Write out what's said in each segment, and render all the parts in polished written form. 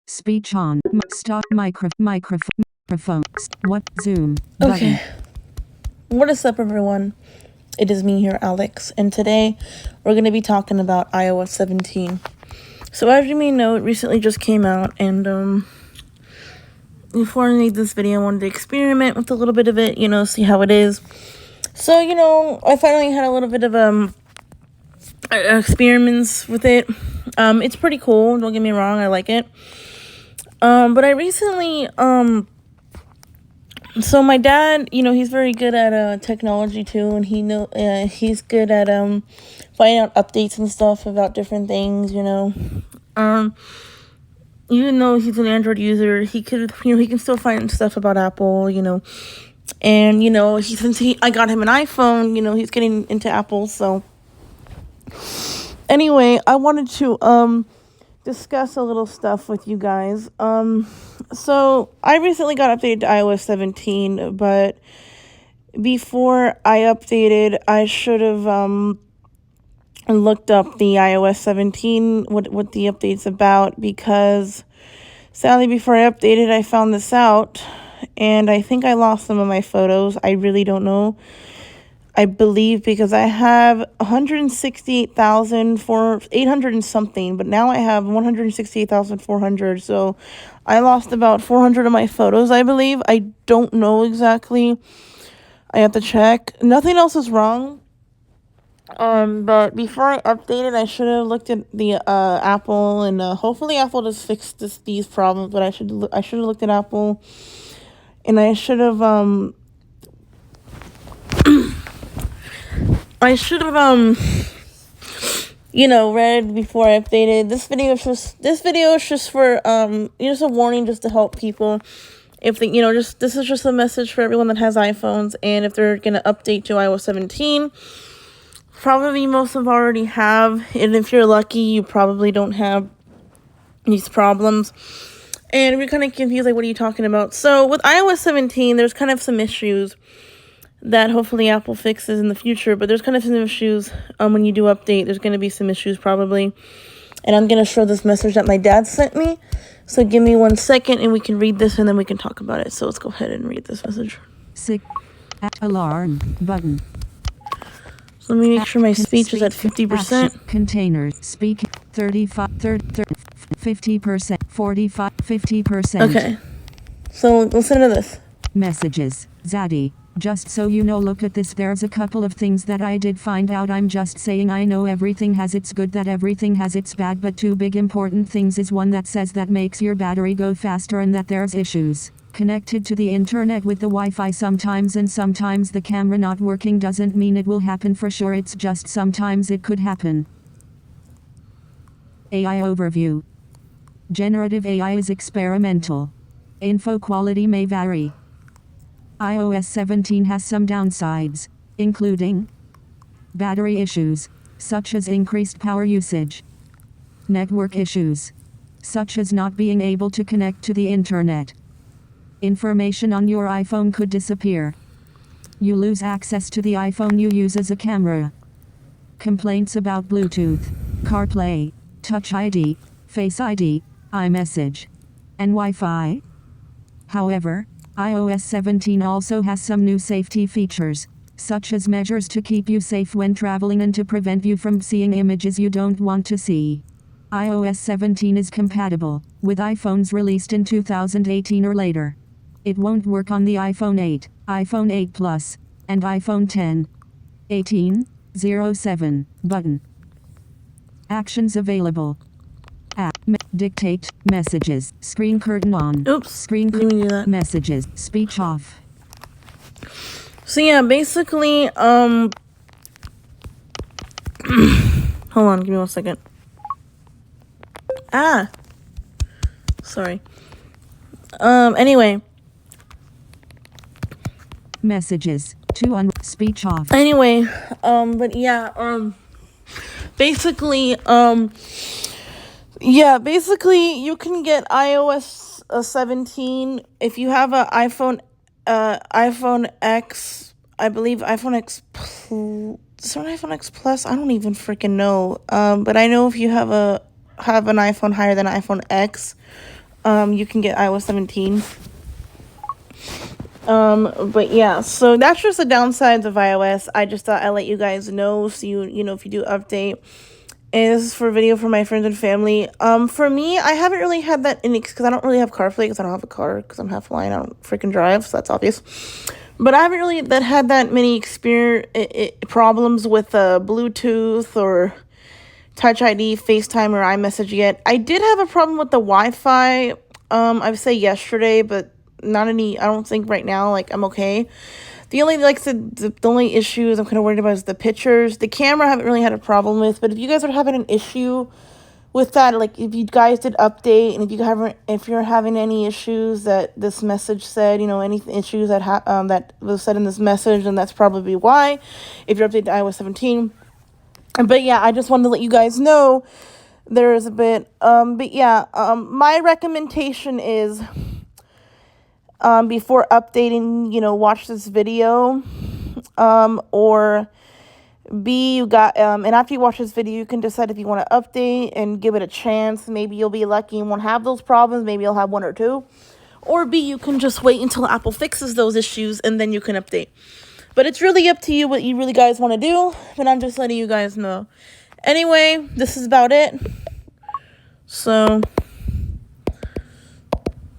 Speech on. Stop microphone. What? Zoom. Button. Okay. What is up, everyone? It is me here, Alex, and today we're going to be talking about iOS 17. So as you may know, it recently just came out, and before I made this video, I wanted to experiment with a little bit of it, see how it is. So, I finally had a little bit of experiments with it. It's pretty cool, don't get me wrong, I like it. But I recently, so my dad, he's very good at technology too, and he's good at finding out updates and stuff about different things, even though he's an Android user, he can still find stuff about Apple, and since I got him an iPhone, he's getting into Apple. So anyway, I wanted to discuss a little stuff with you guys. So I recently got updated to iOS 17, but before I updated, I should have looked up the iOS 17, what the update's about, because sadly before I updated, I found this out, and I think I lost some of my photos. I really don't know. I believe because I have 168,800 and something, but now I have 168,400. So I lost about 400 of my photos, I believe. I don't know exactly. I have to check. Nothing else is wrong. But before I updated, I should have looked at the Apple, and hopefully Apple just fixed these problems. But I should have looked at Apple, and I should have read before I updated. This video is just for just a warning, just to help people. If this is just a message for everyone that has iPhones, and if they're gonna update to iOS 17, probably most of them already have, and if you're lucky, you probably don't have these problems. And we're kind of confused, like, what are you talking about? So with iOS 17, there's kind of some issues that hopefully Apple fixes in the future, but there's kind of some issues when you do update. There's going to be some issues probably, and I'm going to show this message that my dad sent me. So give me 1 second, and we can read this, and then we can talk about it. So let's go ahead and read this message. Alarm button. So let me make sure my speech is at 50%. Containers. Speak 35, 30, 50%, 45, 50%. Okay. So listen to this. Messages. Zaddy. Just so you know, look at this. There's a couple of things that I did find out. I'm just saying, I know everything has its good, that everything has its bad, but two big important things is one that says that makes your battery go faster, and that there's issues connected to the internet with the Wi-Fi sometimes, and sometimes the camera not working doesn't mean it will happen for sure. It's just sometimes it could happen. AI overview. Generative AI is experimental. Info quality may vary. iOS 17 has some downsides, including battery issues, such as increased power usage, network issues, such as not being able to connect to the internet. Information on your iPhone could disappear. You lose access to the iPhone you use as a camera. Complaints about Bluetooth, CarPlay, Touch ID, Face ID, iMessage, and Wi-Fi. However, iOS 17 also has some new safety features, such as measures to keep you safe when traveling and to prevent you from seeing images you don't want to see. iOS 17 is compatible with iPhones released in 2018 or later. It won't work on the iPhone 8, iPhone 8 Plus, and iPhone 10. 18.07 button. Actions available. App. Dictate. Messages. Screen curtain on. Oops. Screen Let me do that. Messages. Speech off. So yeah, basically, hold on, give me 1 second. Sorry. Anyway. Messages. Speech off. Anyway, but yeah, basically, you can get iOS 17 if you have an iPhone X. I believe iPhone X. Is there an iPhone X Plus? I don't even freaking know. But I know if you have an iPhone higher than iPhone X, you can get iOS 17. But yeah, so that's just the downsides of iOS. I just thought I'd let you guys know, so you know, if you do update. And this is for video for my friends and family. For me, I haven't really had that because I don't really have CarPlay because I don't have a car because I'm half blind. I don't freaking drive, so that's obvious. But I haven't really had that many problems with Bluetooth or Touch ID, FaceTime, or iMessage yet. I did have a problem with the Wi-Fi. I would say yesterday, but not any. I don't think right now. Like, I'm okay. The only the only issues I'm kind of worried about is the pictures. The camera I haven't really had a problem with, but if you guys are having an issue with that, like if you guys did update and if you're having any issues that this message said, you know, any issues that that was said in this message, and that's probably why. If you're updated to iOS 17. But yeah, I just wanted to let you guys know there is a bit. But yeah, my recommendation is, before updating, you know, watch this video, or B, you got, and after you watch this video, you can decide if you want to update and give it a chance. Maybe you'll be lucky and won't have those problems. Maybe you'll have one or two. Or B, you can just wait until Apple fixes those issues and then you can update. But it's really up to you what you really guys want to do. But I'm just letting you guys know. Anyway, this is about it. So,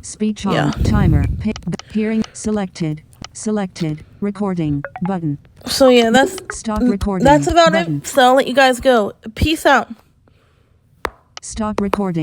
Speech on. yeah. Timer. Hearing. Selected. Recording. Button. So yeah, that's Stop recording. That's about button. it. So I'll let you guys go. Peace out. Stop recording.